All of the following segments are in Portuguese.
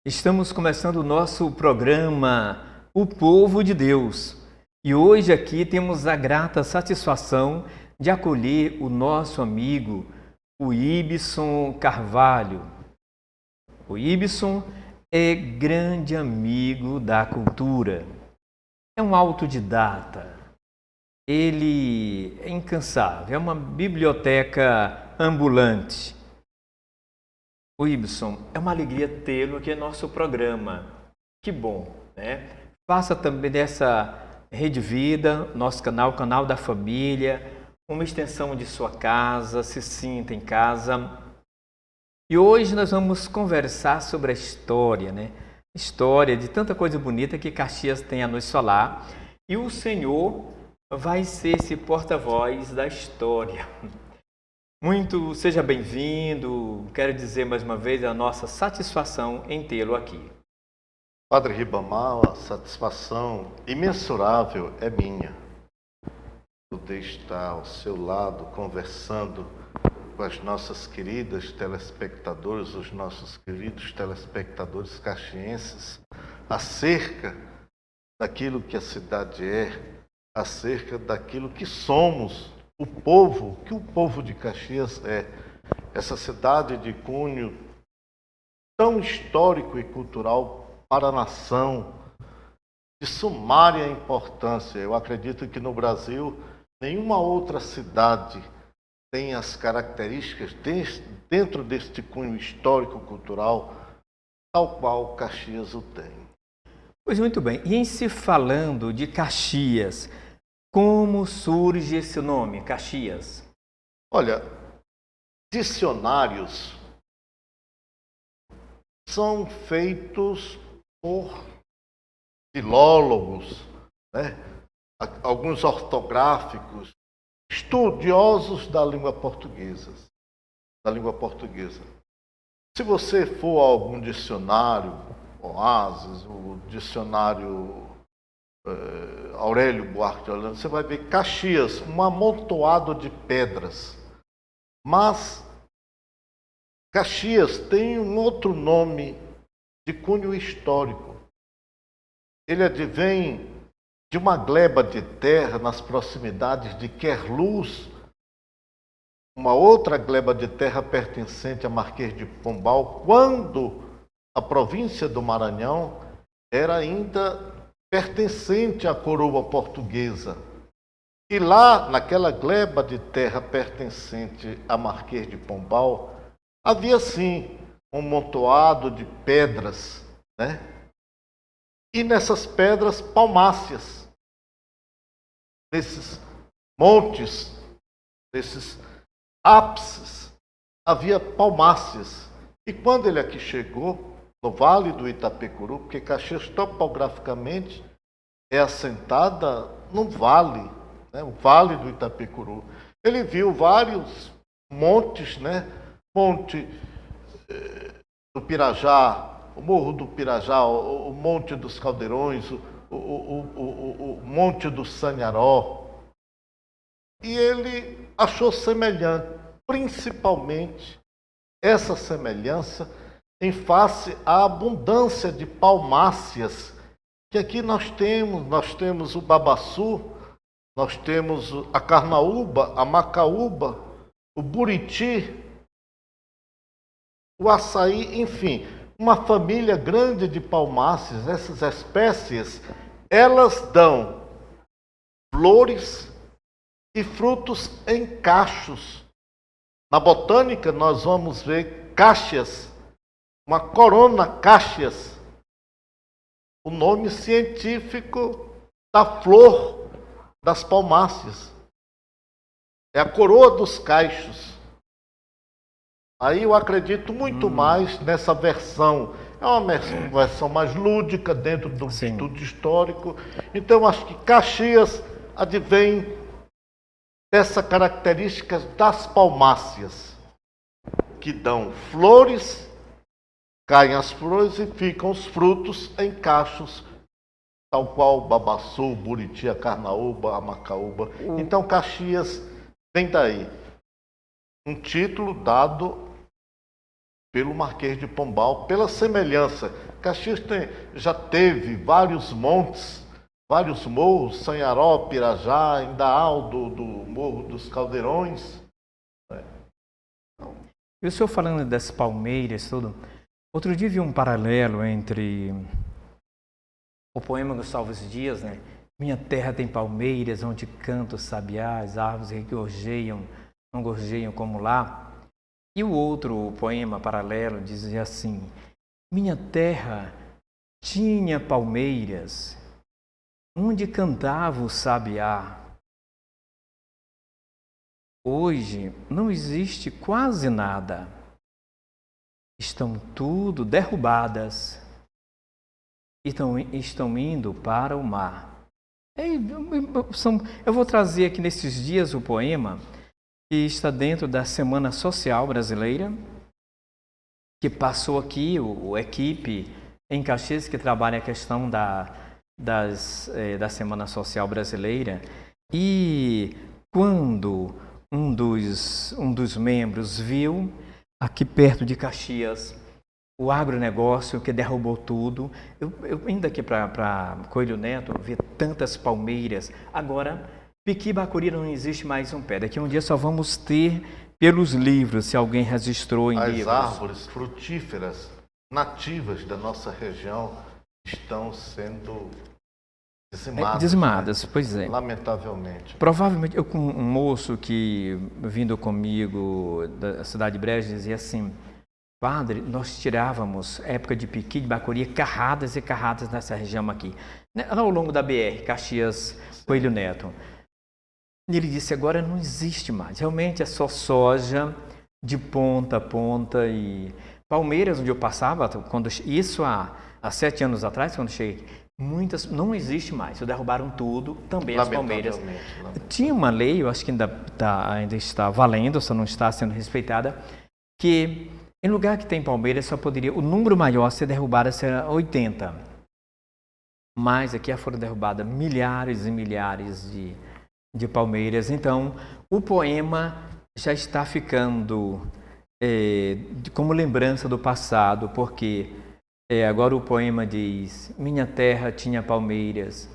Estamos começando o nosso programa O Povo de Deus. E hoje aqui temos a grata satisfação de acolher o nosso amigo, o Ibson Carvalho. O Ibson é grande amigo da cultura. É um autodidata. Ele é incansável, é uma biblioteca ambulante. O Ibson, é uma alegria tê-lo aqui no nosso programa. Que bom, né? Faça também dessa Rede Vida, nosso canal, canal da família, uma extensão de sua casa, se sinta em casa. E hoje nós vamos conversar sobre a história, né? História de tanta coisa bonita que Caxias tem a nos falar. E o Senhor vai ser esse porta-voz da história. Seja bem-vindo. Quero dizer mais uma vez a nossa satisfação em tê-lo aqui. Padre Ribamar, a satisfação imensurável é minha. Poder estar ao seu lado, conversando com as nossas queridas telespectadoras, os nossos queridos telespectadores caxienses, acerca daquilo que a cidade é, acerca daquilo que somos, o povo de Caxias é. Essa cidade de cunho tão histórico e cultural para a nação, de sumária importância. Eu acredito que no Brasil nenhuma outra cidade tem as características dentro deste cunho histórico-cultural tal qual Caxias o tem. Pois muito bem. E em se falando de Caxias, como surge esse nome, Caxias? Olha, dicionários são feitos por filólogos, né? Alguns ortográficos, estudiosos da língua portuguesa. Se você for a algum dicionário, Oasis, o dicionário Aurélio Buarque de Holanda, você vai ver Caxias, um amontoado de pedras. Mas Caxias tem um outro nome de cunho histórico. Ele advém de uma gleba de terra nas proximidades de Querlus, uma outra gleba de terra pertencente a Marquês de Pombal, quando a província do Maranhão era ainda pertencente à coroa portuguesa. E lá, naquela gleba de terra pertencente a Marquês de Pombal, havia sim um montoado de pedras, né? E nessas pedras, palmáceas. Nesses montes, nesses ápices, havia palmáceas. E quando ele aqui chegou, no Vale do Itapecuru, porque Caxias topograficamente é assentada num vale, né? O Vale do Itapecuru. Ele viu vários montes, né? Monte do Pirajá, o Morro do Pirajá, o Monte dos Caldeirões, o Monte do Sanharó. E ele achou semelhante, principalmente essa semelhança em face à abundância de palmáceas que aqui nós temos o babaçu, nós temos a carnaúba, a macaúba, o buriti, o açaí, enfim, uma família grande de palmáceas. Essas espécies, elas dão flores e frutos em cachos. Na botânica nós vamos ver cáceas, uma corona cáceas, o nome científico da flor das palmáceas. É a coroa dos cachos. Aí eu acredito muito mais nessa versão. É uma versão mais lúdica dentro do estudo histórico. Então, acho que Caxias advém dessa característica das palmáceas, que dão flores, caem as flores e ficam os frutos em cachos, tal qual o babaçu, o buriti, a carnaúba, a macaúba. Então, Caxias vem daí. Um título dado pelo Marquês de Pombal, pela semelhança. Caxias já teve vários montes, vários morros, Sanharó, Pirajá, Indaal, do Morro dos Caldeirões. E o senhor falando das palmeiras, tudo. Outro dia vi um paralelo entre o poema Gustavo Dias, né? Minha terra tem palmeiras, onde canta o sabiá, as árvores que gorjeiam, não gorjeiam como lá. E o outro poema paralelo dizia assim: minha terra tinha palmeiras, onde cantava o sabiá. Hoje não existe quase nada. Estão tudo derrubadas. Estão indo para o mar. Eu vou trazer aqui nesses dias o poema que está dentro da Semana Social Brasileira, que passou aqui, a equipe em Caxias que trabalha a questão da Semana Social Brasileira. E quando um dos membros viu, aqui perto de Caxias, o agronegócio que derrubou tudo. Eu indo aqui para Coelho Neto, ver tantas palmeiras. Agora, Piqui e Bacuri não existe mais um pé. Daqui a um dia só vamos ter pelos livros, se alguém registrou em livros. As árvores frutíferas nativas da nossa região estão sendo dizimadas. Dizimadas, né? Pois é. Lamentavelmente. Provavelmente, eu com um moço que, vindo comigo da cidade de Brejo, dizia assim: padre, nós tirávamos, época de Piqui, de Bacuri, carradas e carradas nessa região aqui, ao longo da BR, Caxias, Coelho Neto. E ele disse: agora não existe mais, realmente é só soja de ponta a ponta. E Palmeiras, onde eu passava, isso há 7 anos atrás, quando cheguei, muitas não existe mais, derrubaram tudo, também as palmeiras. Tinha uma lei, eu acho que ainda está valendo, só não está sendo respeitada, que em lugar que tem palmeiras, só poderia, o número maior a ser derrubado seria 80. Mas aqui foram derrubadas milhares e milhares de palmeiras. Então, o poema já está ficando como lembrança do passado, porque agora o poema diz: minha terra tinha palmeiras,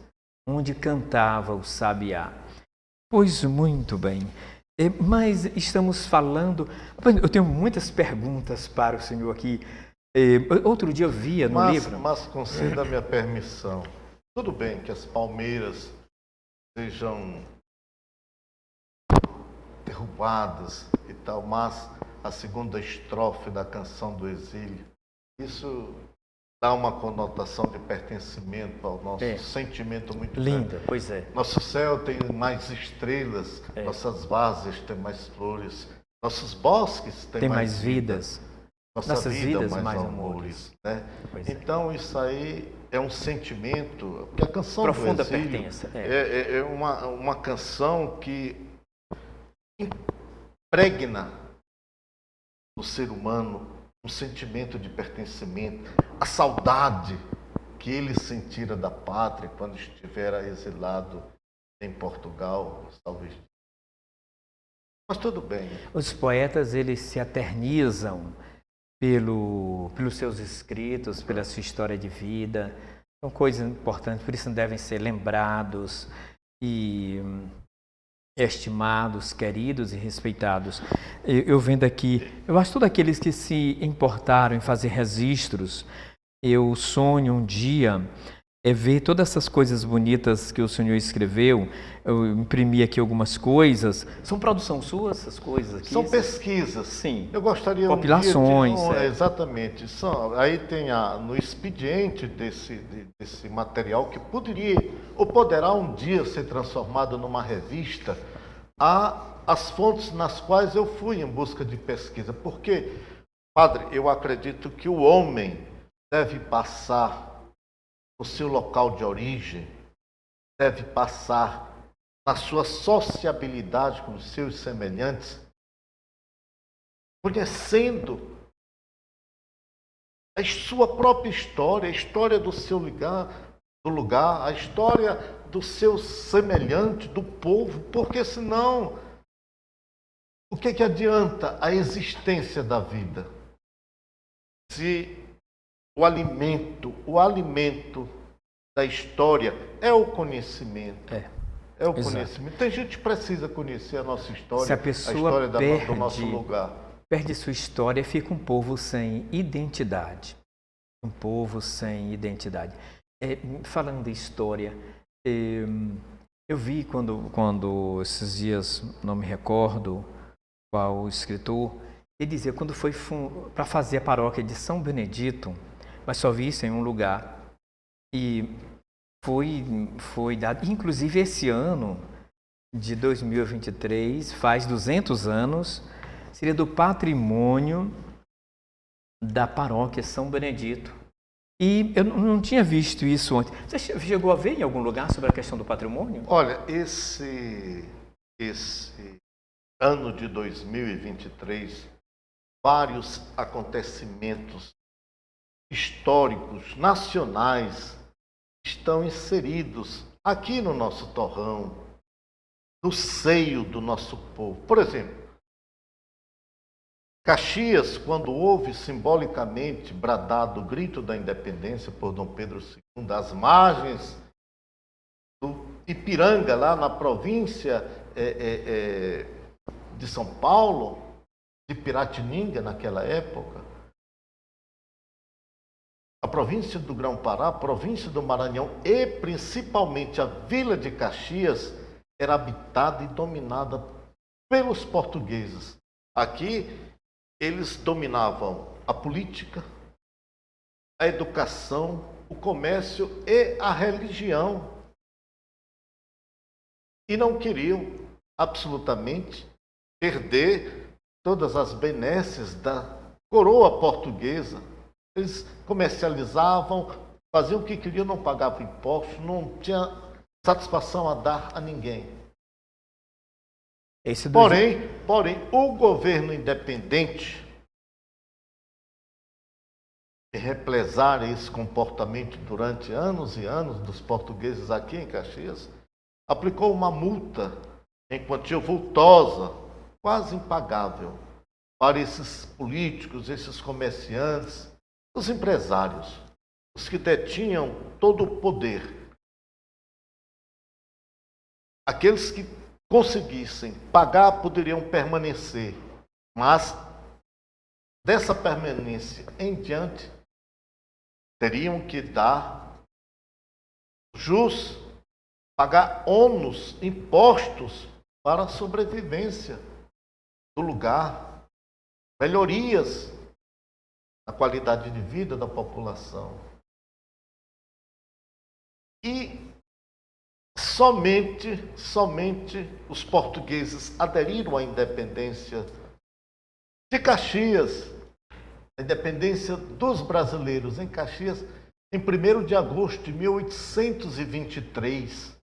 onde cantava o sabiá. Pois muito bem. Mas estamos falando... Eu tenho muitas perguntas para o senhor aqui. Outro dia eu via no livro... Mas conceda a minha permissão. Tudo bem que as palmeiras sejam derrubadas e tal, mas a segunda estrofe da Canção do Exílio, isso dá uma conotação de pertencimento ao nosso sentimento muito linda, grande. Pois é. Nosso céu tem mais estrelas, nossas várzeas têm mais flores, nossos bosques têm mais vidas, nossas vidas mais amores. Né? Então isso aí é um sentimento, porque a Canção profunda do Exílio pertença. É uma canção que impregna no ser humano um sentimento de pertencimento, a saudade que ele sentira da pátria quando estivera exilado em Portugal, talvez. Mas tudo bem. Os poetas, eles se eternizam pelos seus escritos, pela sua história de vida. São coisas importantes, por isso devem ser lembrados e estimados, queridos e respeitados. Eu vendo aqui, eu acho que todos aqueles que se importaram em fazer registros, eu sonho um dia ver todas essas coisas bonitas que o senhor escreveu. Eu imprimi aqui algumas coisas. São produção sua, essas coisas aqui? São pesquisas. Sim. Eu gostaria compilações. Exatamente. Aí tem no expediente desse material que poderia ou poderá um dia ser transformado numa revista, há as fontes nas quais eu fui em busca de pesquisa. Porque, padre, eu acredito que o homem deve passar no seu local de origem, deve passar na sua sociabilidade com os seus semelhantes, conhecendo a sua própria história, a história do seu lugar, a história do seu semelhante, do povo, porque senão, o que adianta a existência da vida? se o alimento da história é o conhecimento. É o exato. conhecimento. Tem gente que precisa conhecer a nossa história, Se a pessoa história do nosso lugar. perde sua história, fica um povo sem identidade. Um povo sem identidade. Falando de história, eu vi quando esses dias, não me recordo qual o escritor, ele dizia quando foi para fazer a paróquia de São Benedito, mas só vi isso em um lugar. E foi dado, inclusive esse ano de 2023, faz 200 anos, seria do patrimônio da paróquia São Benedito. E eu não tinha visto isso antes. Você chegou a ver em algum lugar sobre a questão do patrimônio? Olha, esse ano de 2023, vários acontecimentos históricos, nacionais, estão inseridos aqui no nosso torrão, no seio do nosso povo. Por exemplo, Caxias, quando houve simbolicamente bradado o grito da independência por Dom Pedro II, às margens do Ipiranga, lá na província de São Paulo, de Piratininga naquela época, a província do Grão-Pará, a província do Maranhão e principalmente a vila de Caxias era habitada e dominada pelos portugueses. Aqui eles dominavam a política, a educação, o comércio e a religião. E não queriam absolutamente perder todas as benesses da coroa portuguesa. Eles comercializavam, faziam o que queriam, não pagavam impostos, não tinha satisfação a dar a ninguém. Porém, o governo independente, represar esse comportamento durante anos e anos dos portugueses aqui em Caxias, aplicou uma multa em quantia vultosa, quase impagável, para esses políticos, esses comerciantes, os empresários, os que detinham todo o poder. Aqueles que conseguissem pagar poderiam permanecer, mas dessa permanência em diante teriam que dar jus, pagar ônus, impostos para a sobrevivência do lugar, melhorias na qualidade de vida da população. E somente os portugueses aderiram à independência de Caxias, a independência dos brasileiros em Caxias, em 1º de agosto de 1823,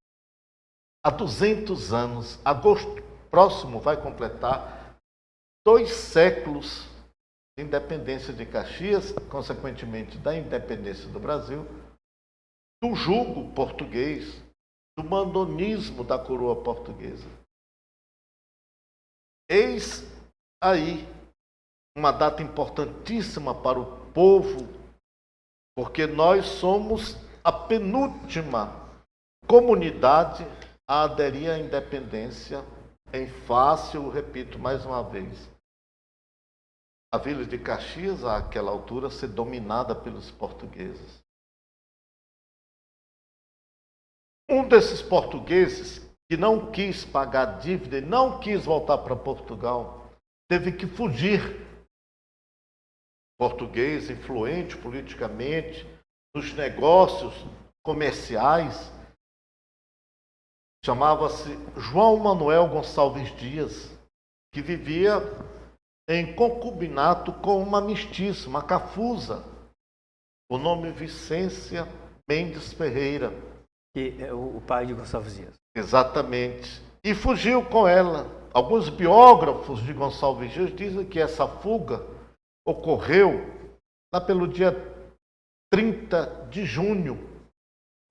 há 200 anos. Agosto próximo vai completar 2 séculos de independência de Caxias, consequentemente da independência do Brasil, do jugo português, do mandonismo da coroa portuguesa. Eis aí uma data importantíssima para o povo, porque nós somos a penúltima comunidade a aderir à independência em face, eu repito mais uma vez, a vila de Caxias, àquela altura, ser dominada pelos portugueses. Um desses portugueses, que não quis pagar dívida e não quis voltar para Portugal, teve que fugir. Português, influente politicamente, nos negócios comerciais, chamava-se João Manuel Gonçalves Dias, que vivia em concubinato com uma mestiça, uma cafusa, o nome Vicência Mendes Ferreira. Que é o pai de Gonçalves Dias. Exatamente. E fugiu com ela. Alguns biógrafos de Gonçalves Dias dizem que essa fuga ocorreu lá pelo dia 30 de junho.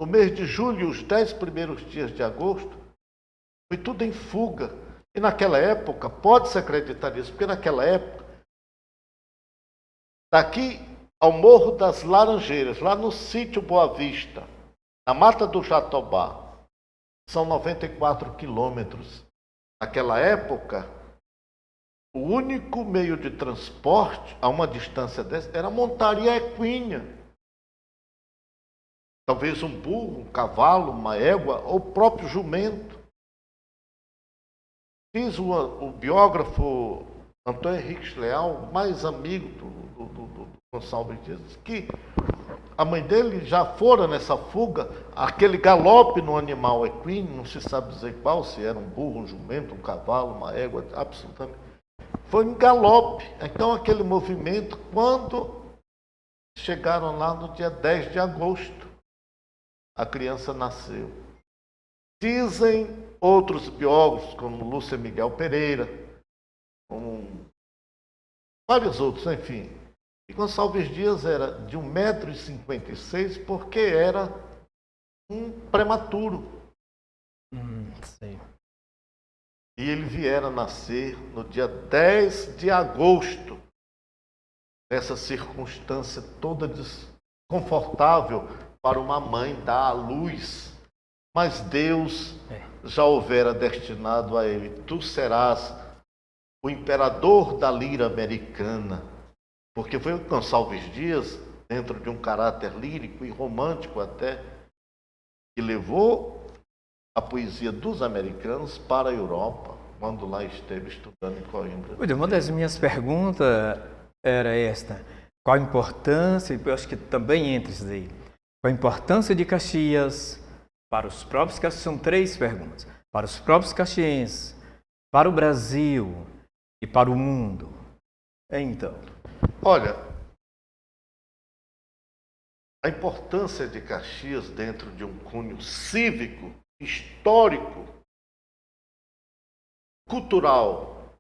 No mês de julho, os 10 primeiros dias de agosto, foi tudo em fuga. E naquela época, pode-se acreditar nisso, porque naquela época, daqui ao Morro das Laranjeiras, lá no sítio Boa Vista, na Mata do Jatobá. São 94 quilômetros. Naquela época, o único meio de transporte a uma distância dessa era a montaria equina. Talvez um burro, um cavalo, uma égua ou o próprio jumento. Diz o biógrafo Antônio Henriques Leal, mais amigo do Gonçalves Dias, que a mãe dele já fora nessa fuga, aquele galope no animal equino, não se sabe dizer qual, se era um burro, um jumento, um cavalo, uma égua, absolutamente. Foi um galope. Então aquele movimento, quando chegaram lá no dia 10 de agosto, a criança nasceu. Dizem outros biógrafos, como Lúcia Miguel Pereira, como vários outros, enfim. E Gonçalves Dias era de 1,56 m porque era um prematuro. Sei. E ele viera nascer no dia 10 de agosto. Nessa circunstância toda desconfortável para uma mãe dar à luz. Mas Deus já houvera destinado a ele: tu serás o imperador da lira americana. Porque foi o Gonçalves Dias, dentro de um caráter lírico e romântico até, que levou a poesia dos americanos para a Europa, quando lá esteve estudando em Coimbra. Uma das minhas perguntas era esta: qual a importância, e eu acho que também entre isso aí, qual a importância de Caxias para os próprios caxienses? São 3 perguntas. Para os próprios caxienses, para o Brasil e para o mundo. Então, olha, a importância de Caxias dentro de um cunho cívico, histórico, cultural,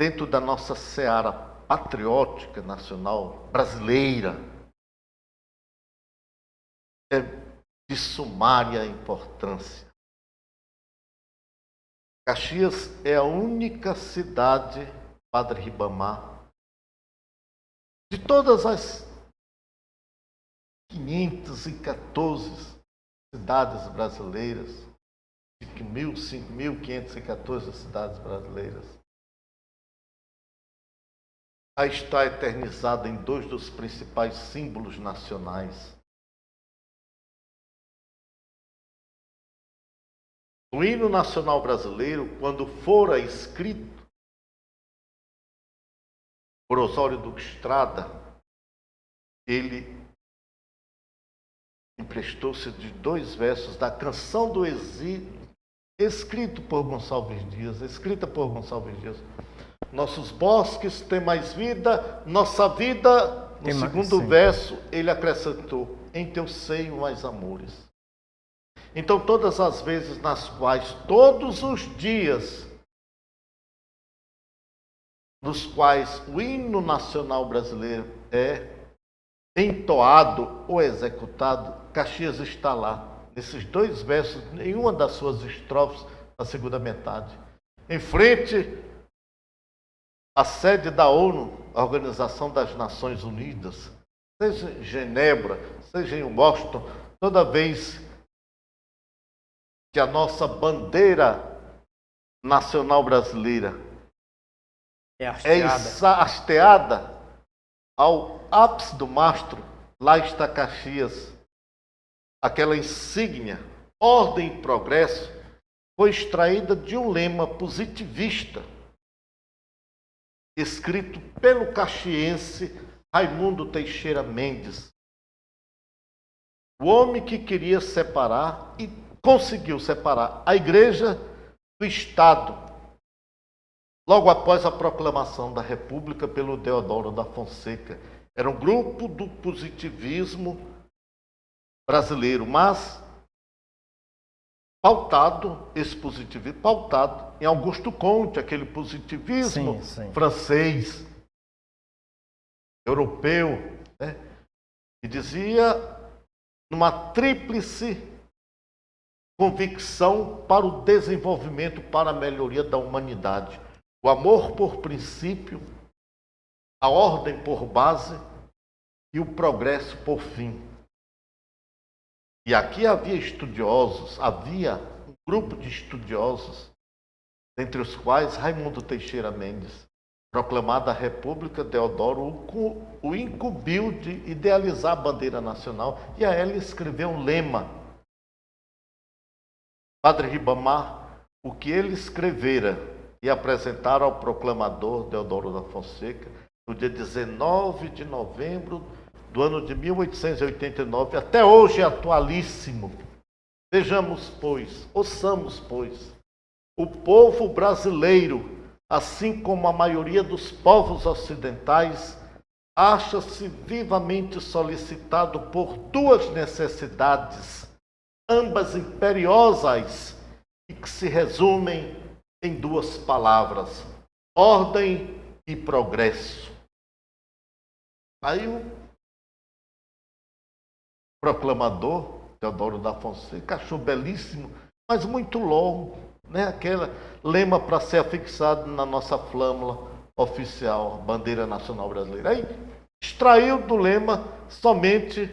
dentro da nossa seara patriótica nacional brasileira, é de sumária importância. Caxias é a única cidade, Padre Ribamar, de todas as 514 cidades brasileiras, 5.514 cidades brasileiras, a está eternizada em 2 dos principais símbolos nacionais. O hino nacional brasileiro, quando fora escrito por Osório Duque Estrada, ele emprestou-se de 2 versos da Canção do Exílio, escrita por Gonçalves Dias. Nossos bosques têm mais vida, nossa vida. No segundo verso, ele acrescentou: em teu seio mais amores. Então, todas as vezes nas quais, todos os dias, nos quais o hino nacional brasileiro é entoado ou executado, Caxias está lá, nesses 2 versos, em uma das suas estrofes, na segunda metade. Em frente à sede da ONU, a Organização das Nações Unidas, seja em Genebra, seja em Washington, toda vez que a nossa bandeira nacional brasileira é hasteada ao ápice do mastro, lá está Caxias. Aquela insígnia, ordem e progresso, foi extraída de um lema positivista, escrito pelo caxiense Raimundo Teixeira Mendes. O homem que queria separar e conseguiu separar a igreja do Estado, logo após a proclamação da República pelo Deodoro da Fonseca. Era um grupo do positivismo brasileiro, mas esse positivismo pautado em Augusto Comte, aquele positivismo francês, europeu, né? Que dizia numa tríplice convicção para o desenvolvimento, para a melhoria da humanidade: o amor por princípio, a ordem por base e o progresso por fim. E aqui havia um grupo de estudiosos, entre os quais Raimundo Teixeira Mendes, proclamada a República, Deodoro o incumbiu de idealizar a bandeira nacional e a ela escreveu um lema. Padre Ribamar, o que ele escrevera e apresentaram ao proclamador Deodoro da Fonseca, no dia 19 de novembro do ano de 1889, até hoje é atualíssimo. Vejamos, pois, ouçamos, pois, o povo brasileiro, assim como a maioria dos povos ocidentais, acha-se vivamente solicitado por duas necessidades, ambas imperiosas e que se resumem em duas palavras: ordem e progresso. Aí o proclamador Deodoro da Fonseca achou belíssimo, mas muito longo, né? Aquele lema para ser afixado na nossa flâmula oficial, bandeira nacional brasileira. Aí extraiu do lema somente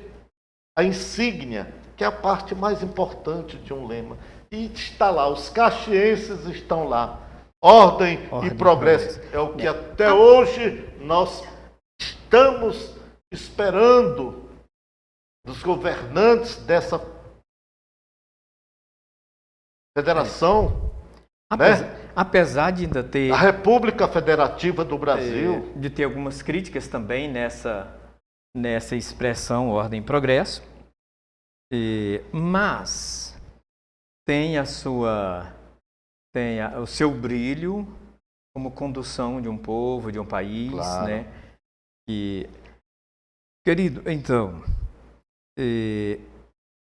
a insígnia, que é a parte mais importante de um lema. E está lá, os caxienses estão lá. Ordem e progresso. É o que até hoje nós estamos esperando dos governantes dessa federação, apesar de ainda ter a República Federativa do Brasil, de ter algumas críticas também nessa expressão ordem e progresso, mas tem o seu brilho como condução de um povo, de um país, claro, né? E, querido, então,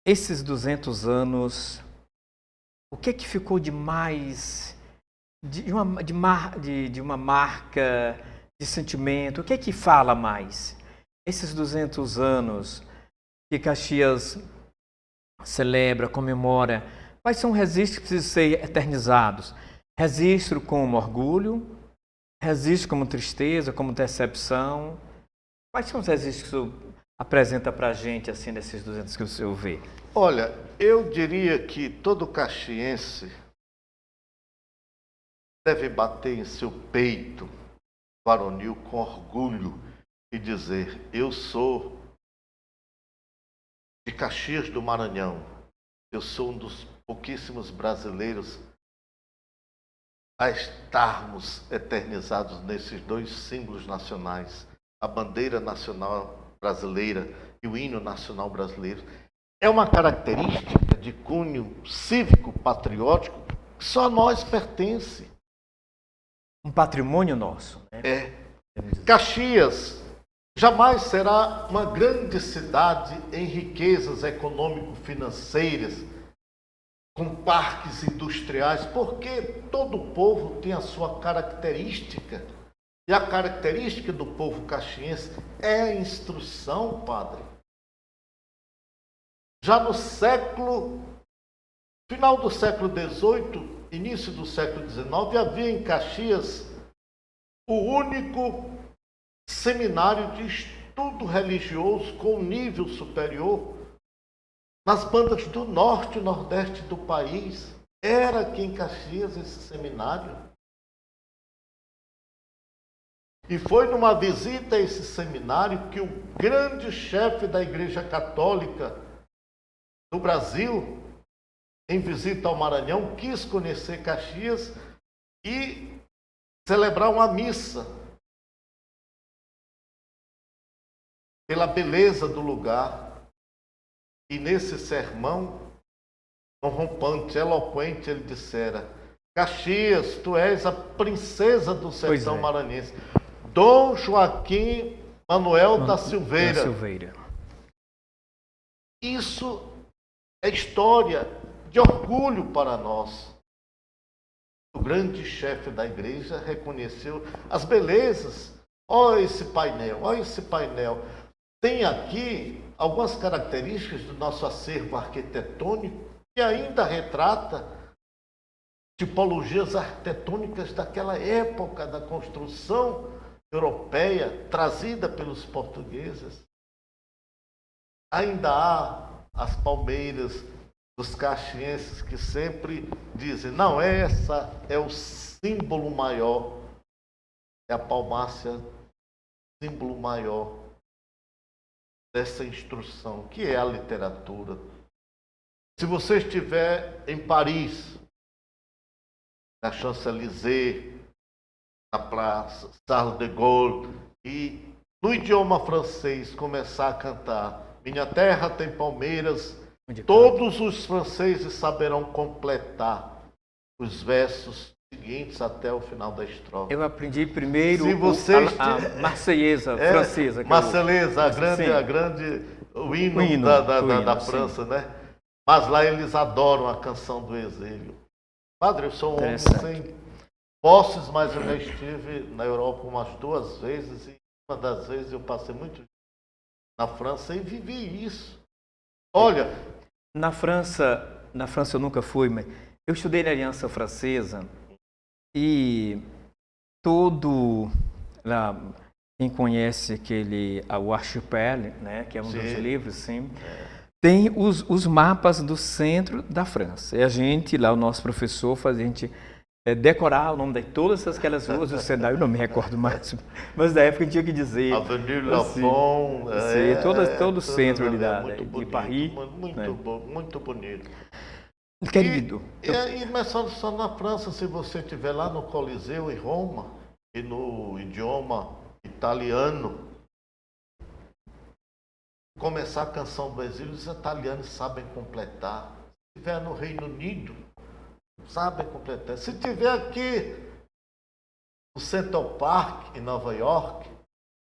esses 200 anos, o que é que ficou de mais, de uma marca, de sentimento, o que é que fala mais? Esses 200 anos que Caxias celebra, comemora, quais são registros que precisam ser eternizados? Registro como orgulho, registro como tristeza, como decepção? Quais são os registros que o senhor apresenta para a gente, assim, nesses 200 que o senhor vê? Olha, eu diria que todo caxiense deve bater em seu peito varonil com orgulho e dizer: eu sou de Caxias do Maranhão, eu sou um dos pouquíssimos brasileiros a estarmos eternizados nesses dois símbolos nacionais, a bandeira nacional brasileira e o hino nacional brasileiro. É uma característica de cunho cívico-patriótico que só a nós pertence. Um patrimônio nosso, né? Caxias jamais será uma grande cidade em riquezas econômico-financeiras, com parques industriais, porque todo povo tem a sua característica. E a característica do povo caxiense é a instrução, padre. Já no final do século XVIII, início do século XIX, havia em Caxias o único seminário de estudo religioso com nível superior nas bandas do norte e nordeste do país. Era aqui em Caxias esse seminário. E foi numa visita a esse seminário que o grande chefe da Igreja Católica do Brasil, em visita ao Maranhão, quis conhecer Caxias e celebrar uma missa pela beleza do lugar. E nesse sermão, rompante, eloquente, ele dissera: Caxias, tu és a princesa do sertão maranhense. Dom Joaquim Manuel da Silveira. Isso é história de orgulho para nós. O grande chefe da igreja reconheceu as belezas. Olha esse painel, olha esse painel. Tem aqui algumas características do nosso acervo arquitetônico que ainda retrata tipologias arquitetônicas daquela época da construção europeia trazida pelos portugueses. ainda há as palmeiras dos caxienses que sempre dizem, não, essa é o símbolo maior, é a palmácia, símbolo maior dessa instrução, que é a literatura. Se você estiver em Paris, na Champs-Élysées, na Praça Charles de Gaulle, e no idioma francês começar a cantar Minha terra tem palmeiras, todos os franceses saberão completar os versos seguintes até o final da estrofe. Eu aprendi primeiro a Marselhesa francesa. Marselhesa, o hino da França, né? Mas lá eles adoram a canção do exílio. Padre, eu sou um homem sem posses, mas eu já estive na Europa umas 2 vezes, e uma das vezes eu passei muito na França e vivi isso. Olha, na França eu nunca fui, mas eu estudei na Aliança Francesa e todo lá, quem conhece o Archipel, né, que é um dos livros, sim, tem os mapas do centro da França. E a gente, lá o nosso professor, fazia a gente decorar o nome de todas aquelas ruas do cenário, eu não me recordo mais, mas na época a gente tinha que dizer. Avenue Lafon, todo o centro ali de Paris. Muito bonito. Querido. Mas só na França, se você estiver lá no Coliseu, em Roma, e no idioma italiano, começar a canção do exílio, os italianos sabem completar. Se estiver no Reino Unido, sabem completar. Se estiver aqui no Central Park, em Nova York,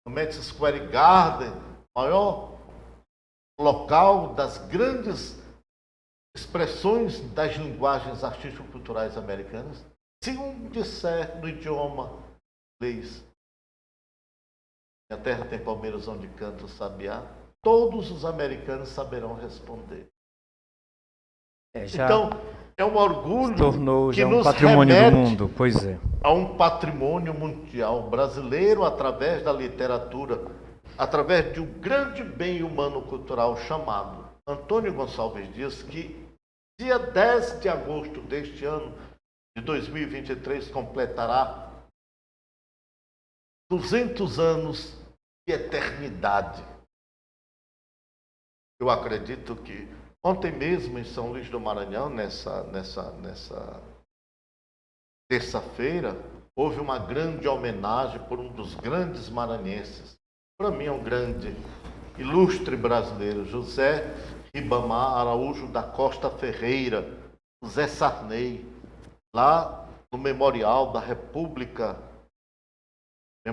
no Madison Square Garden, maior local das grandes expressões das linguagens artístico-culturais americanas, se um disser no idioma inglês, minha terra tem palmeiras onde canta o sabiá, todos os americanos saberão responder. Então, é um orgulho tornou que um nos patrimônio remete do mundo, pois é. A um patrimônio mundial brasileiro através da literatura, através de um grande bem humano cultural chamado Antônio Gonçalves Dias, que dia 10 de agosto deste ano de 2023 completará 200 anos de eternidade. Eu acredito que ontem mesmo em São Luís do Maranhão, nessa terça-feira, houve uma grande homenagem por um dos grandes maranhenses. Para mim é um grande, ilustre brasileiro, José Ribamar Araújo da Costa Ferreira, José Sarney, lá no Memorial da República, a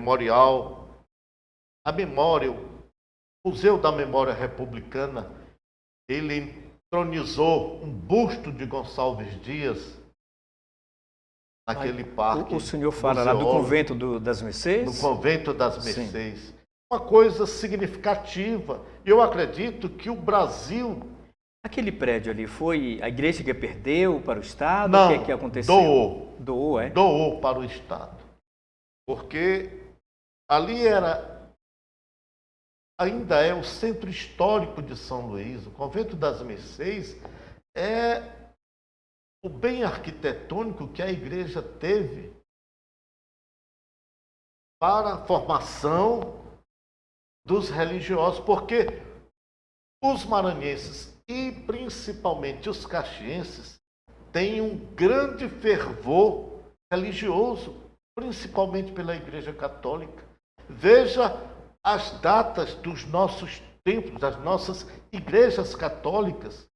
memória, o Museu da Memória Republicana, ele entronizou um busto de Gonçalves Dias naquele parque. O senhor fala lá do Convento das Mercês? Do Convento das Mercês. Uma coisa significativa. Eu acredito que o Brasil... Aquele prédio ali foi a igreja que perdeu para o Estado? Não, o que aconteceu? Doou, é? Doou para o Estado. Porque ali ainda é o centro histórico de São Luís. O Convento das Mercês é o bem arquitetônico que a igreja teve para a formação dos religiosos, porque os maranhenses e principalmente os caxienses têm um grande fervor religioso, principalmente pela Igreja Católica. Veja as datas dos nossos templos, das nossas igrejas católicas.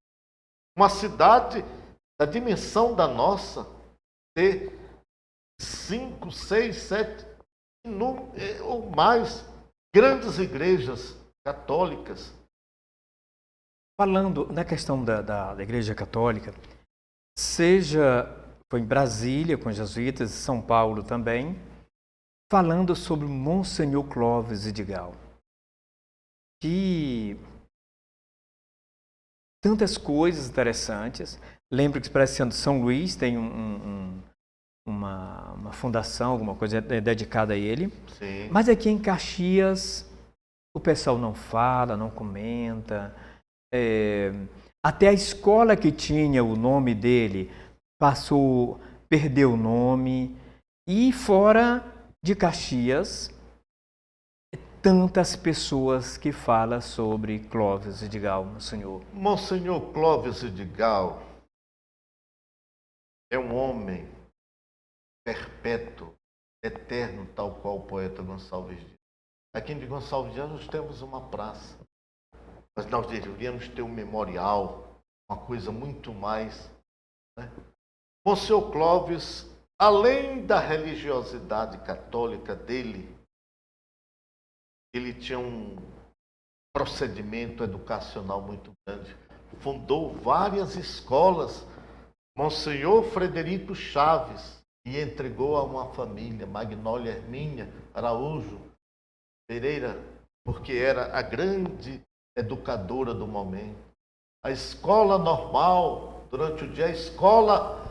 Uma cidade da dimensão da nossa, ter 5, 6, 7 ou mais grandes igrejas católicas. Falando na questão da Igreja Católica, foi em Brasília com os jesuítas, em São Paulo também, falando sobre Monsenhor Clóvis Vidigal, que tantas coisas interessantes. Lembro que parece que São Luís tem uma fundação, alguma coisa dedicada a ele. Sim. Mas aqui em Caxias, o pessoal não fala, não comenta. Até a escola que tinha o nome dele perdeu o nome. E fora de Caxias, tantas pessoas que falam sobre Clóvis Vidigal, Monsenhor. Monsenhor Clóvis Vidigal é um homem perpétuo, eterno, tal qual o poeta Gonçalves Dias. Aqui em Gonçalves Dias nós temos uma praça, mas nós deveríamos ter um memorial, uma coisa muito mais, né? Monsenhor Clóvis, além da religiosidade católica dele, ele tinha um procedimento educacional muito grande. Fundou várias escolas. Monsenhor Frederico Chaves, e entregou a uma família, Magnólia Hermínia Araújo Pereira, porque era a grande educadora do momento. A escola normal, durante o dia, a escola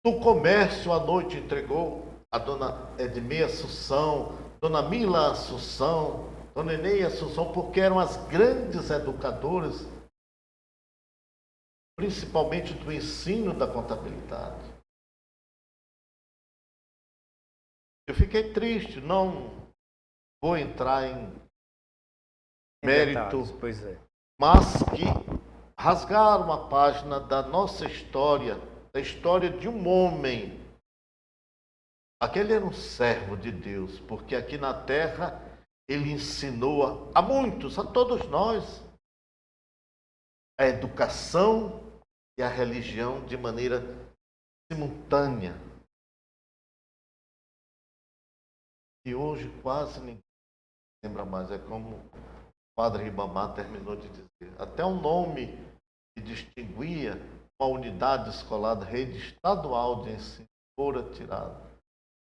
do comércio à noite entregou a dona Edmeia Assunção, dona Mila Assunção, dona Eneia Assunção, porque eram as grandes educadoras, principalmente do ensino da contabilidade. Eu fiquei triste, não vou entrar em mérito, Pois é. mas que rasgaram uma página da nossa história, da história de um homem. Aquele era um servo de Deus, porque aqui na terra ele ensinou a muitos, a todos nós, a educação e a religião de maneira simultânea. E hoje quase ninguém lembra mais. É como o padre Ribamar terminou de dizer. Até o nome que distinguia uma unidade escolar da rede estadual de ensino fora tirado.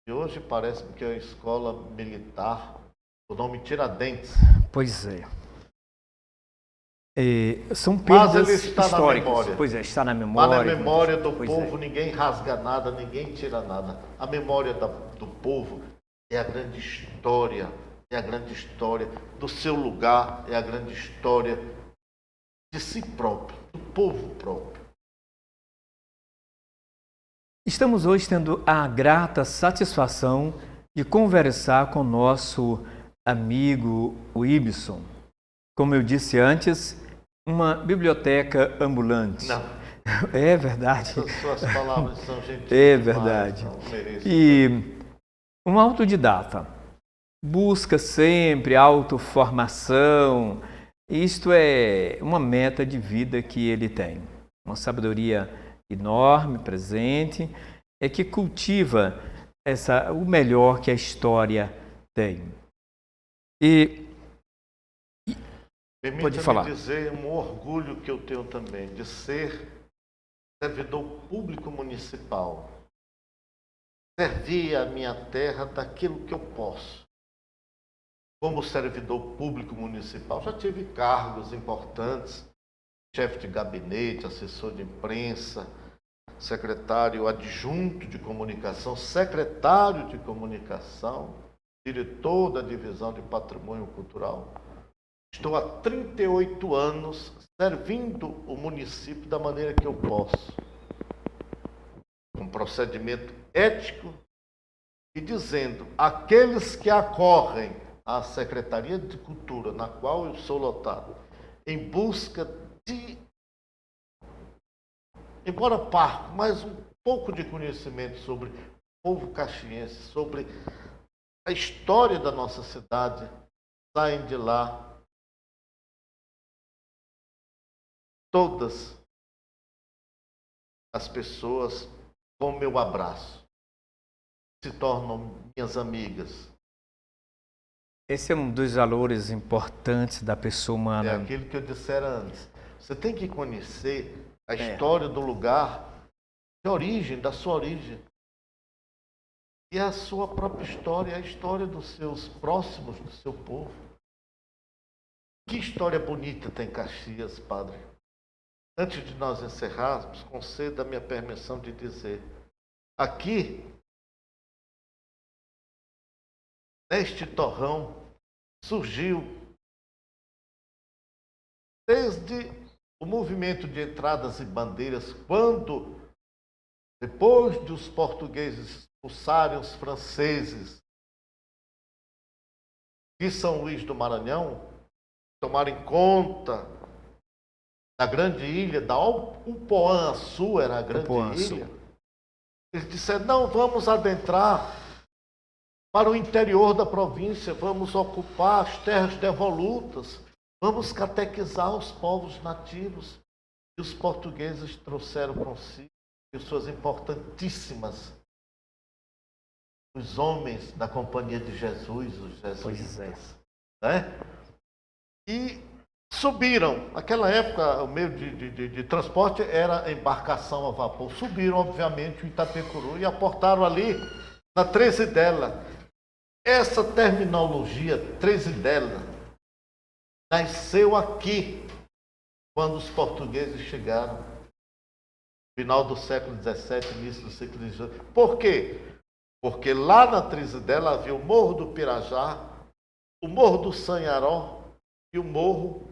E hoje parece que é a escola militar, o nome Tiradentes. Pois é. São Mas perdas ele está históricas. na memória. Pois é, está na Mas memória. na memória do Pois povo é. ninguém rasga nada, ninguém tira nada. A memória do povo é a grande história, é a grande história do seu lugar, é a grande história de si próprio, do povo próprio. Estamos hoje tendo a grata satisfação de conversar com o nosso amigo Ibson. Como eu disse antes, uma biblioteca ambulante. Não. É verdade. Essas suas palavras são gentis. É verdade. Demais, não mereço. E um autodidata busca sempre autoformação. Isto é uma meta de vida que ele tem. Uma sabedoria enorme, presente, é que cultiva o melhor que a história tem. Pode falar. Permita-me dizer um orgulho que eu tenho também de ser servidor público municipal. Servir a minha terra daquilo que eu posso. Como servidor público municipal, já tive cargos importantes, chefe de gabinete, assessor de imprensa, secretário adjunto de comunicação, secretário de comunicação, diretor da divisão de patrimônio cultural. Estou há 38 anos servindo o município da maneira que eu posso. Com procedimento ético e dizendo, aqueles que acorrem à Secretaria de Cultura, na qual eu sou lotado, em busca de, embora parco, mas um pouco de conhecimento sobre o povo caxiense, sobre a história da nossa cidade, saem de lá todas as pessoas com meu abraço, se tornam minhas amigas. Esse é um dos valores importantes da pessoa humana. É aquilo que eu dissera antes. Você tem que conhecer a história do lugar, de origem, da sua origem. E a sua própria história, a história dos seus próximos, do seu povo. Que história bonita tem Caxias, Padre. Antes de nós encerrarmos, conceda-me a permissão de dizer, aqui, neste torrão, surgiu desde o movimento de entradas e bandeiras, quando, depois de os portugueses expulsarem os franceses de São Luís do Maranhão, tomarem conta da grande ilha, da Upoã-Açu, era a grande ilha, eles disseram, não, vamos adentrar para o interior da província, vamos ocupar as terras devolutas, vamos catequizar os povos nativos. E os portugueses trouxeram consigo pessoas importantíssimas, os homens da Companhia de Jesus, os jesuítas, né? E subiram. Naquela época, o meio de transporte era a embarcação a vapor. Subiram, obviamente, o Itapecuru e aportaram ali na Trezidela. Essa terminologia, Trezidela, nasceu aqui, quando os portugueses chegaram, final do século XVII, início do século XVIII. Por quê? Porque lá na Trezidela havia o Morro do Pirajá, o Morro do Sanharó e o Morro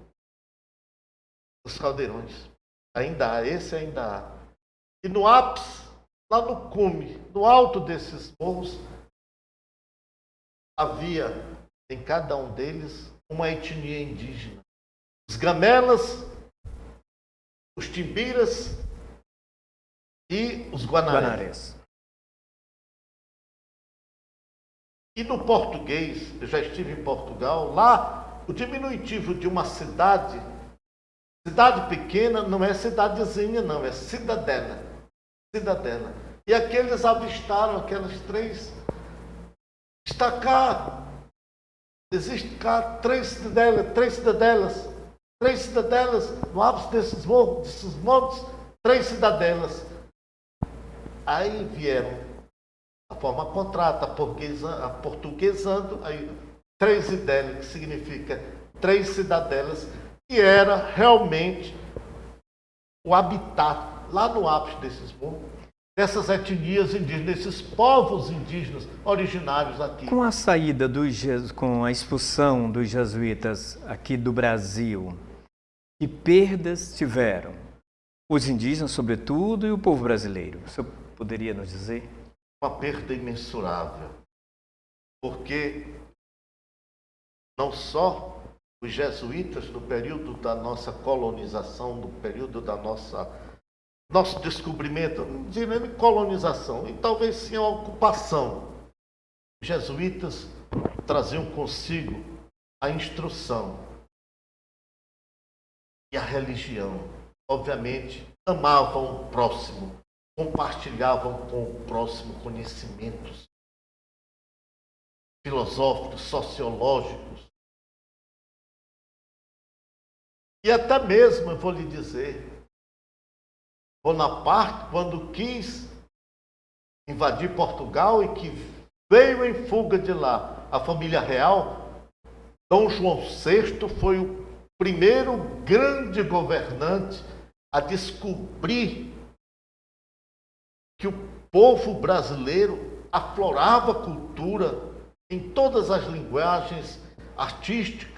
dos Caldeirões. Ainda há, esse ainda há. E no ápice, lá no cume, no alto desses morros, havia em cada um deles uma etnia indígena. Os gamelas, os timbiras e os guanarés. E no português, eu já estive em Portugal, lá o diminutivo de uma cidade pequena não é cidadezinha, não, é cidadela. Cidadela. E aqueles avistaram aquelas três. Está cá, existe cá três cidadelas no ápice desses morros, desses montes, três cidadelas. Aí vieram a forma contrata, portuguesando, aí Trezidela, que significa três cidadelas, que era realmente o habitat lá no ápice desses morros, dessas etnias indígenas, desses povos indígenas originários aqui. Com a saída com a expulsão dos jesuítas aqui do Brasil, que perdas tiveram os indígenas, sobretudo, e o povo brasileiro? O senhor poderia nos dizer? Uma perda imensurável, porque não só os jesuítas, no período da nossa colonização, no período da nosso descobrimento, não diria nem colonização, e talvez sim a ocupação. Os jesuítas traziam consigo a instrução e a religião. Obviamente, amavam o próximo, compartilhavam com o próximo conhecimentos filosóficos, sociológicos. E até mesmo, eu vou lhe dizer, Bonaparte, quando quis invadir Portugal e que veio em fuga de lá a família real, Dom João VI foi o primeiro grande governante a descobrir que o povo brasileiro aflorava a cultura em todas as linguagens artísticas.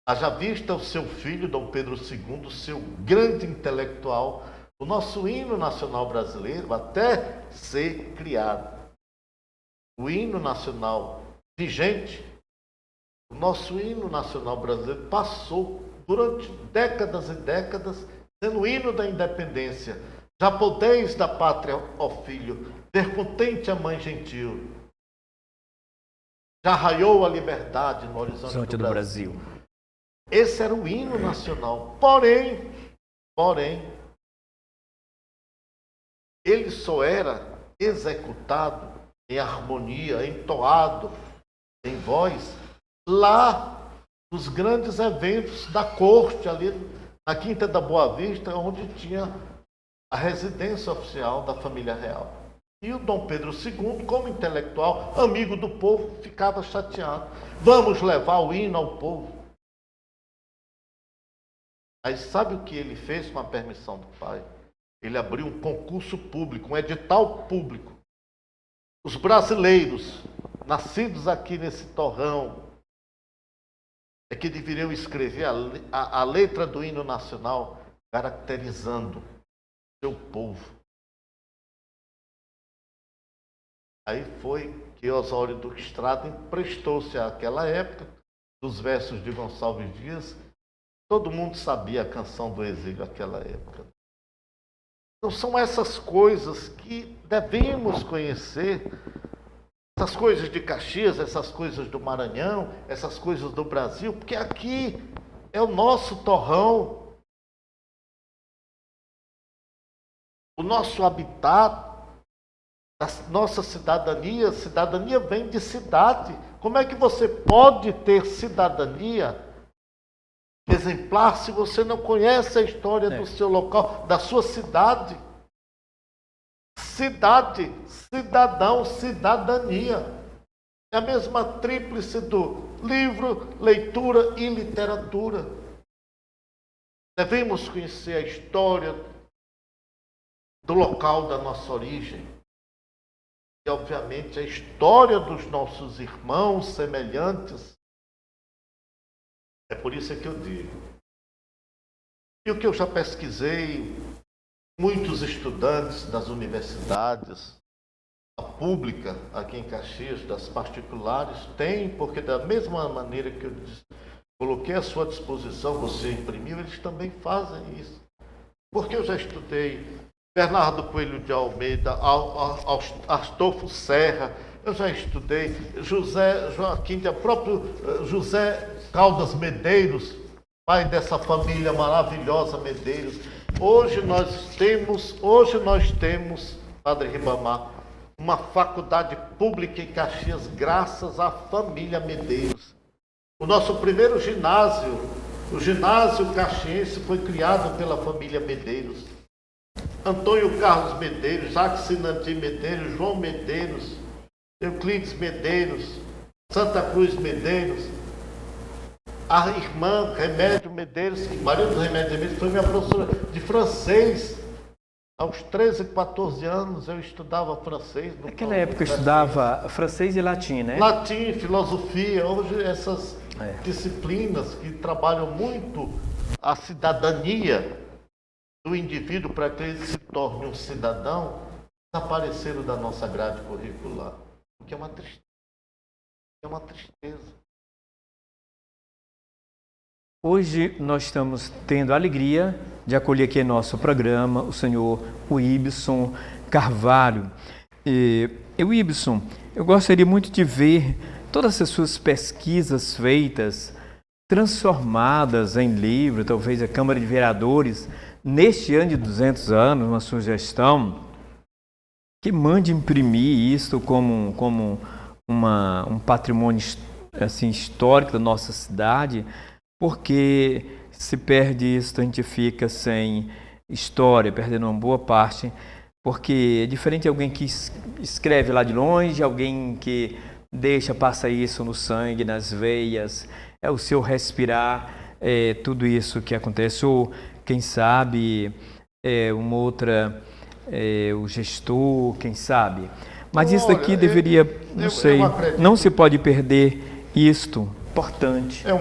Haja vista o seu filho, Dom Pedro II, seu grande intelectual, o nosso hino nacional brasileiro, até ser criado. O hino nacional vigente, o nosso hino nacional brasileiro passou durante décadas e décadas sendo o hino da independência. Já podeis da pátria, ó filho, ver contente a mãe gentil. Já raiou a liberdade no horizonte do Brasil. Esse era o hino nacional. Porém, ele só era executado em harmonia, entoado em voz, lá nos grandes eventos da corte, ali na Quinta da Boa Vista, onde tinha a residência oficial da família real. E o Dom Pedro II, como intelectual, amigo do povo, ficava chateado. Vamos levar o hino ao povo. Aí sabe o que ele fez com a permissão do pai? Ele abriu um concurso público, um edital público. Os brasileiros, nascidos aqui nesse torrão, é que deveriam escrever a letra do hino nacional, caracterizando seu povo. Aí foi que Osório Duque Estrada emprestou-se àquela época, dos versos de Gonçalves Dias. Todo mundo sabia a canção do exílio naquela época. Então são essas coisas que devemos conhecer, essas coisas de Caxias, essas coisas do Maranhão, essas coisas do Brasil, porque aqui é o nosso torrão, o nosso habitat, a nossa cidadania. Cidadania vem de cidade. Como é que você pode ter cidadania exemplar se você não conhece a história do seu local, da sua cidade? Cidade, cidadão, cidadania. É a mesma tríplice do livro, leitura e literatura. Devemos conhecer a história do local da nossa origem. E, obviamente, a história dos nossos irmãos semelhantes. É por isso que eu digo. E o que eu já pesquisei, muitos estudantes das universidades, a pública aqui em Caxias, das particulares, têm, porque da mesma maneira que eu coloquei à sua disposição, você imprimiu, eles também fazem isso. Porque eu já estudei Bernardo Coelho de Almeida, Astolfo Serra, eu já estudei José Joaquim, próprio José Caldas Medeiros, pai dessa família maravilhosa Medeiros. Hoje nós temos, Padre Ribamar, uma faculdade pública em Caxias, graças à família Medeiros. O nosso primeiro ginásio, o ginásio caxiense, foi criado pela família Medeiros. Antônio Carlos Medeiros, Jacques Sinandim Medeiros, João Medeiros, Euclides Medeiros, Santa Cruz Medeiros, a irmã Remédio Medeiros, Maria do Remédio Medeiros, foi minha professora de francês. Aos 13, 14 anos eu estudava francês. Naquela época eu estudava francês e latim, né? Latim, filosofia. Hoje essas disciplinas que trabalham muito a cidadania do indivíduo para que ele se torne um cidadão, desapareceram da nossa grade curricular. O que é uma tristeza. É uma tristeza. Hoje nós estamos tendo a alegria de acolher aqui em nosso programa o senhor Ibson Carvalho. Ibson, eu gostaria muito de ver todas as suas pesquisas feitas, transformadas em livro, talvez a Câmara de Vereadores, neste ano de 200 anos, uma sugestão, que mande imprimir isso como um patrimônio assim, histórico da nossa cidade, porque se perde isso, a gente fica sem história, perdendo uma boa parte, porque é diferente de alguém que escreve lá de longe, alguém que passa isso no sangue, nas veias, é o seu respirar, tudo isso que acontece, ou quem sabe uma outra, o gestor, quem sabe. Mas isso daqui deveria, não sei, não se pode perder isto, importante. É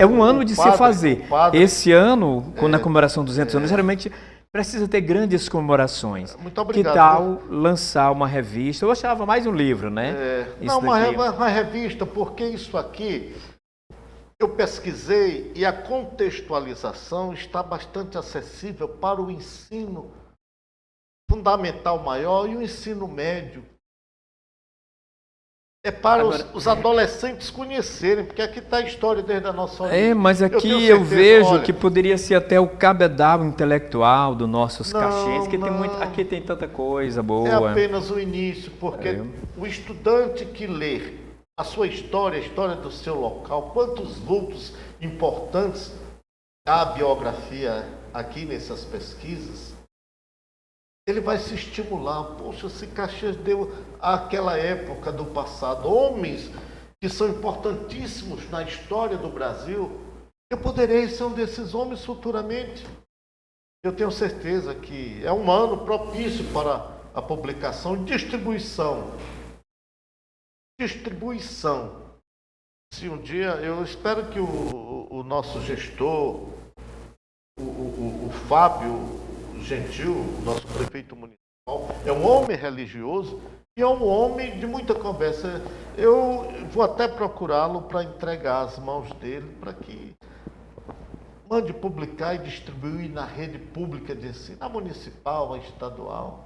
um ano de se fazer. Esse ano, na comemoração dos 200 anos, geralmente precisa ter grandes comemorações. Muito obrigado. Que tal lançar uma revista? Eu achava mais um livro, né? Não, uma revista, porque isso aqui eu pesquisei e a contextualização está bastante acessível para o ensino fundamental maior e o ensino médio. É para os adolescentes conhecerem, porque aqui está a história desde a nossa origem. Mas aqui eu vejo que poderia ser até o cabedal intelectual dos nossos caxienses, que aqui tem tanta coisa boa. É apenas o início, porque o estudante que lê a sua história, a história do seu local, quantos vultos importantes há a biografia aqui nessas pesquisas, ele vai se estimular. Poxa, se Caxias deu àquela época do passado homens que são importantíssimos na história do Brasil, eu poderei ser um desses homens futuramente. Eu tenho certeza que é um ano propício para a publicação e distribuição Se um dia, eu espero que o nosso gestor, o Fábio Gentil, nosso prefeito municipal, é um homem religioso e é um homem de muita conversa. Eu vou até procurá-lo para entregar as mãos dele para que mande publicar e distribuir na rede pública de ensino, a municipal, a estadual.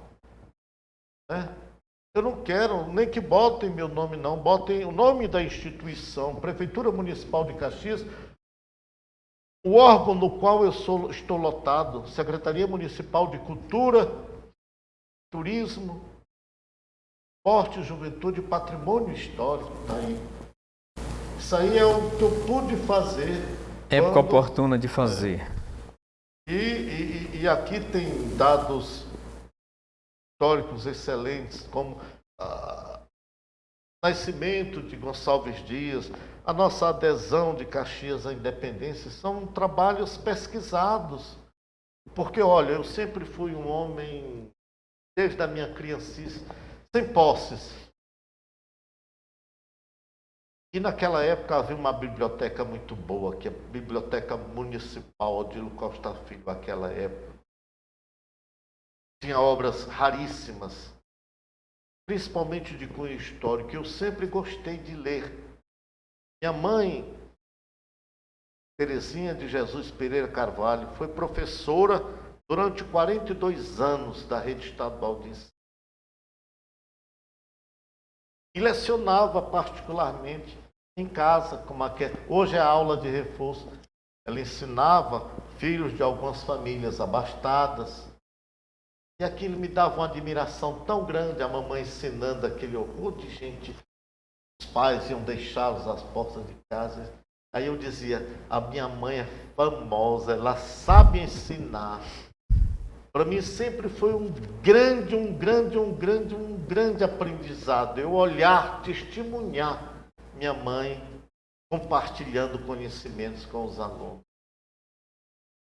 Né? Eu não quero nem que botem meu nome, não. Botem o nome da instituição, Prefeitura Municipal de Caxias, o órgão no qual estou lotado, Secretaria Municipal de Cultura, Turismo, Esporte, Juventude e Patrimônio Histórico. Tá aí. Isso aí é o que eu pude fazer. Época oportuna de fazer. E aqui tem dados históricos excelentes, como nascimento de Gonçalves Dias, a nossa adesão de Caxias à independência, são trabalhos pesquisados. Porque, olha, eu sempre fui um homem, desde a minha criancice, sem posses. E naquela época havia uma biblioteca muito boa, que é a Biblioteca Municipal Odilo Costa Filho, naquela época. Tinha obras raríssimas, principalmente de cunho histórico, que eu sempre gostei de ler. Minha mãe, Terezinha de Jesus Pereira Carvalho, foi professora durante 42 anos da rede estadual de ensino. E lecionava particularmente em casa, como hoje é a aula de reforço. Ela ensinava filhos de algumas famílias abastadas. E aquilo me dava uma admiração tão grande, a mamãe ensinando aquele horror de gente. Os pais iam deixá-los às portas de casa. Aí eu dizia, a minha mãe é famosa, ela sabe ensinar. Para mim sempre foi um grande aprendizado. Eu olhar, testemunhar minha mãe compartilhando conhecimentos com os alunos.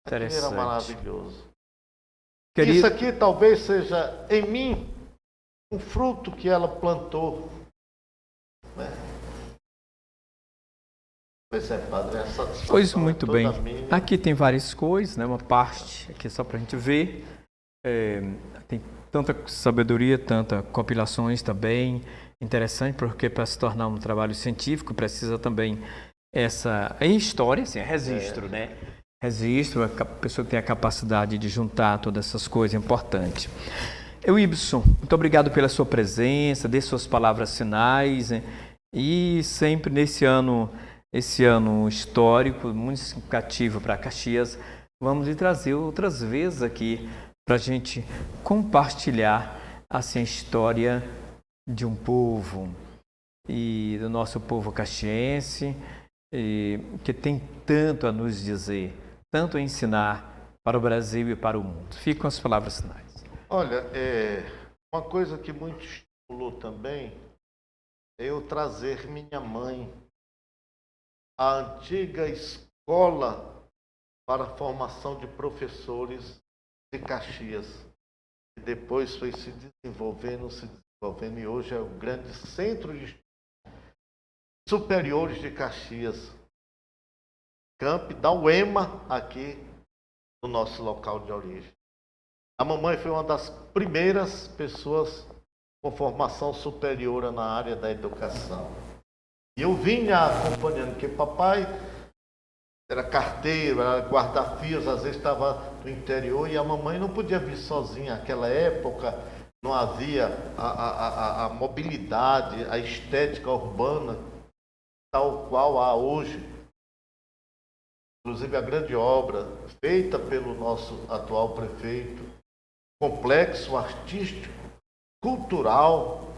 Aquilo era maravilhoso. Querido, isso aqui talvez seja em mim um fruto que ela plantou. Né? Pois é, padre, a satisfação. Pois muito bem. Minha. Aqui tem várias coisas, né? Uma parte aqui só para a gente ver. Tem tanta sabedoria, tanta compilações também. Interessante, porque para se tornar um trabalho científico precisa também essa história, assim, registro, né? Registro, a pessoa que tem a capacidade de juntar todas essas coisas é importante. Ibson, muito obrigado pela sua presença, dê suas palavras finais, né? E sempre nesse ano, esse ano histórico, muito significativo para Caxias, vamos lhe trazer outras vezes aqui para a gente compartilhar assim, a história de um povo e do nosso povo caxiense, que tem tanto a nos dizer, tanto a ensinar para o Brasil e para o mundo. Fiquem com as palavras finais. Olha, uma coisa que muito estimulou também é eu trazer minha mãe à antiga escola para a formação de professores de Caxias, que depois foi se desenvolvendo e hoje é o grande centro de superiores de Caxias, Camp da UEMA, aqui no nosso local de origem. A mamãe foi uma das primeiras pessoas com formação superior na área da educação. E eu vinha acompanhando, porque papai era carteiro, era guarda-fios, às vezes estava no interior e a mamãe não podia vir sozinha. Naquela época não havia a mobilidade, a estética urbana tal qual há hoje. Inclusive a grande obra feita pelo nosso atual prefeito, complexo artístico, cultural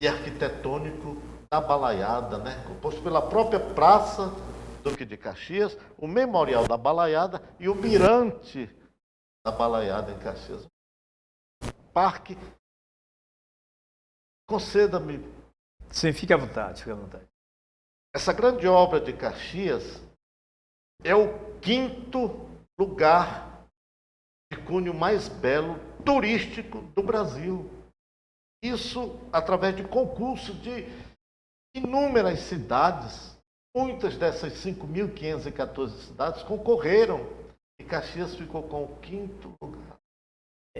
e arquitetônico da Balaiada, né? Composto pela própria Praça Duque de Caxias, o Memorial da Balaiada e o Mirante da Balaiada em Caxias. Parque. Conceda-me. Sim, fique à vontade, fique à vontade. Essa grande obra de Caxias é o 5º lugar de cunho mais belo turístico do Brasil. Isso através de concurso de inúmeras cidades, muitas dessas 5.514 cidades concorreram e Caxias ficou com o 5º lugar.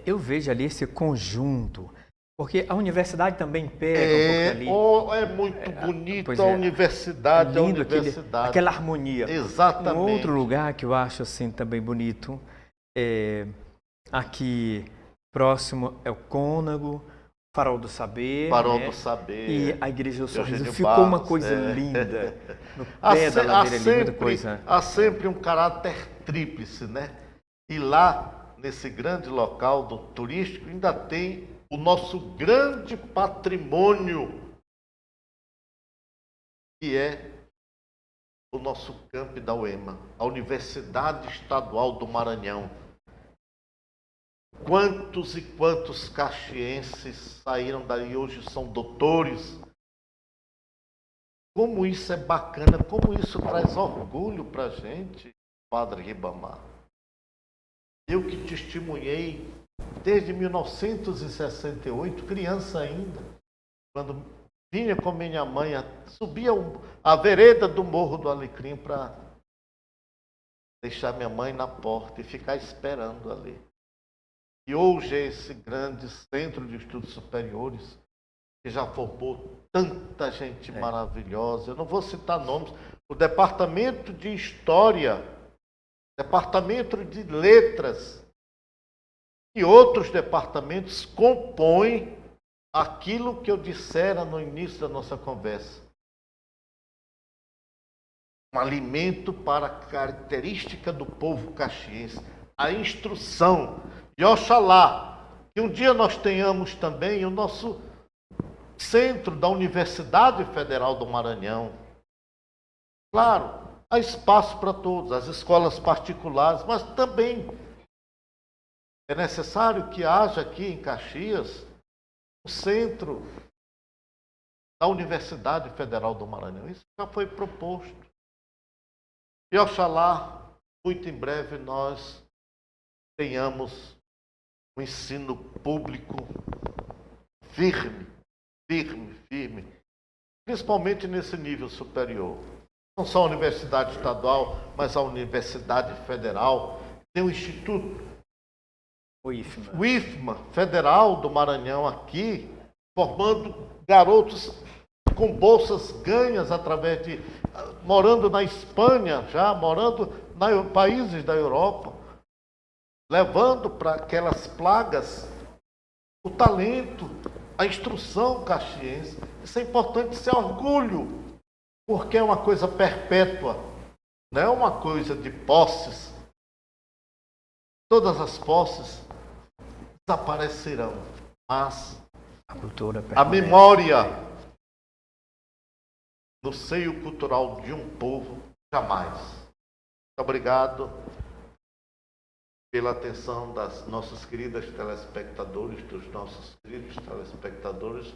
Eu vejo ali esse conjunto, porque a universidade também pega um pouco ali. É muito bonito pois a é, universidade, é lindo a universidade. aquela harmonia. Exatamente. Um outro lugar que eu acho assim também bonito, aqui próximo é o Cônego, Farol do Saber. Farol né? do Saber. E a Igreja do Sorriso. Eugênio Ficou Barros, uma coisa linda. No pé da ladeira ali, muita coisa. Há sempre um caráter tríplice, né? E lá, nesse grande local do turístico, ainda tem o nosso grande patrimônio, que é o nosso campi da UEMA, a Universidade Estadual do Maranhão. Quantos e quantos caxienses saíram daí e hoje são doutores. Como isso é bacana, como isso traz orgulho para a gente, Padre Ribamar. Eu que testemunhei desde 1968, criança ainda, quando vinha com minha mãe, subia a vereda do Morro do Alecrim para deixar minha mãe na porta e ficar esperando ali. E hoje é esse grande centro de estudos superiores que já formou tanta gente maravilhosa. Eu não vou citar nomes. O Departamento de História, Departamento de Letras e outros departamentos compõem aquilo que eu dissera no início da nossa conversa. Um alimento para a característica do povo caxiense, a instrução. E oxalá que um dia nós tenhamos também o nosso centro da Universidade Federal do Maranhão. Claro, há espaço para todos, as escolas particulares, mas também é necessário que haja aqui em Caxias o centro da Universidade Federal do Maranhão. Isso já foi proposto. E oxalá, muito em breve, nós tenhamos um ensino público firme, principalmente nesse nível superior. Não só a Universidade Estadual, mas a Universidade Federal. Tem o Instituto O IFMA. O IFMA Federal do Maranhão aqui, formando garotos com bolsas ganhas através de... morando na Espanha já, morando em países da Europa, levando para aquelas plagas o talento, a instrução caxiense. Isso é importante, isso é orgulho, porque é uma coisa perpétua, não é uma coisa de posses. Todas as posses desaparecerão, mas A cultura a memória no seio cultural de um povo, jamais. Muito obrigado pela atenção das nossas queridas telespectadores, dos nossos queridos telespectadores.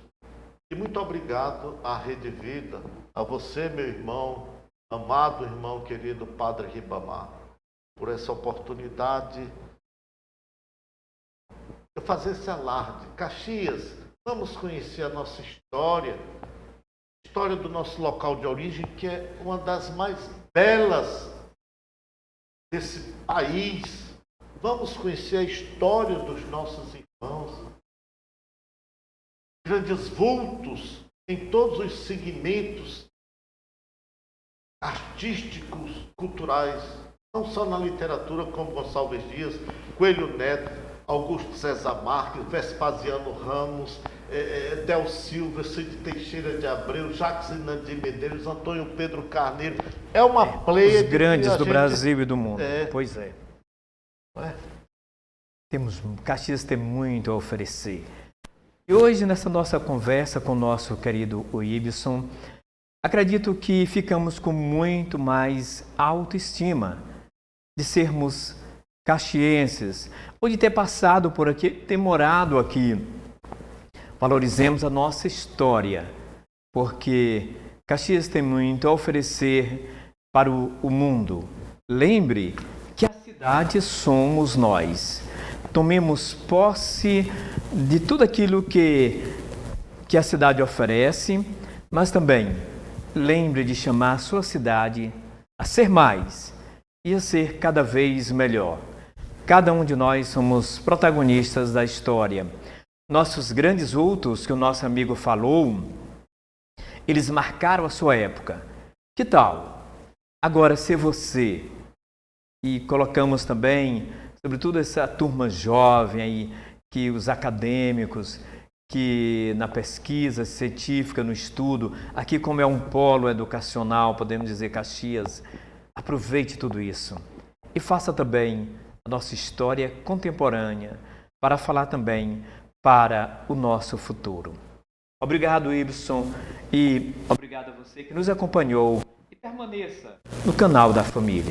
E muito obrigado à Rede Vida, a você, meu irmão, amado irmão querido Padre Ribamar, por essa oportunidade de fazer esse alarde. Caxias, vamos conhecer a nossa história, a história do nosso local de origem, que é uma das mais belas desse país. Vamos conhecer a história dos nossos irmãos, grandes vultos em todos os segmentos artísticos, culturais, não só na literatura, como Gonçalves Dias, Coelho Neto, Augusto César Marques, Vespasiano Ramos, Del Silva, Cid Teixeira de Abreu, Jacques Inandir Medeiros, Antônio Pedro Carneiro. É uma pleia os grandes do Brasil e do mundo. Pois é. Caxias tem muito a oferecer. E hoje, nessa nossa conversa com o nosso querido Ibson, acredito que ficamos com muito mais autoestima de sermos caxienses, ou de ter passado por aqui, ter morado aqui. Valorizemos a nossa história, porque Caxias tem muito a oferecer para o mundo. Lembre que a cidade somos nós. Tomemos posse de tudo aquilo que a cidade oferece, Mas também lembre de chamar a sua cidade a ser mais e a ser cada vez melhor. Cada um de nós somos protagonistas da história. Nossos grandes vultos que o nosso amigo falou, eles marcaram a sua época. Que tal agora ser você? E colocamos também, sobretudo essa turma jovem aí, que os acadêmicos, que na pesquisa científica, no estudo, aqui como é um polo educacional, podemos dizer Caxias, aproveite tudo isso e faça também a nossa história contemporânea para falar também para o nosso futuro. Obrigado, Ibson, e obrigado a você que nos acompanhou e permaneça no canal da família.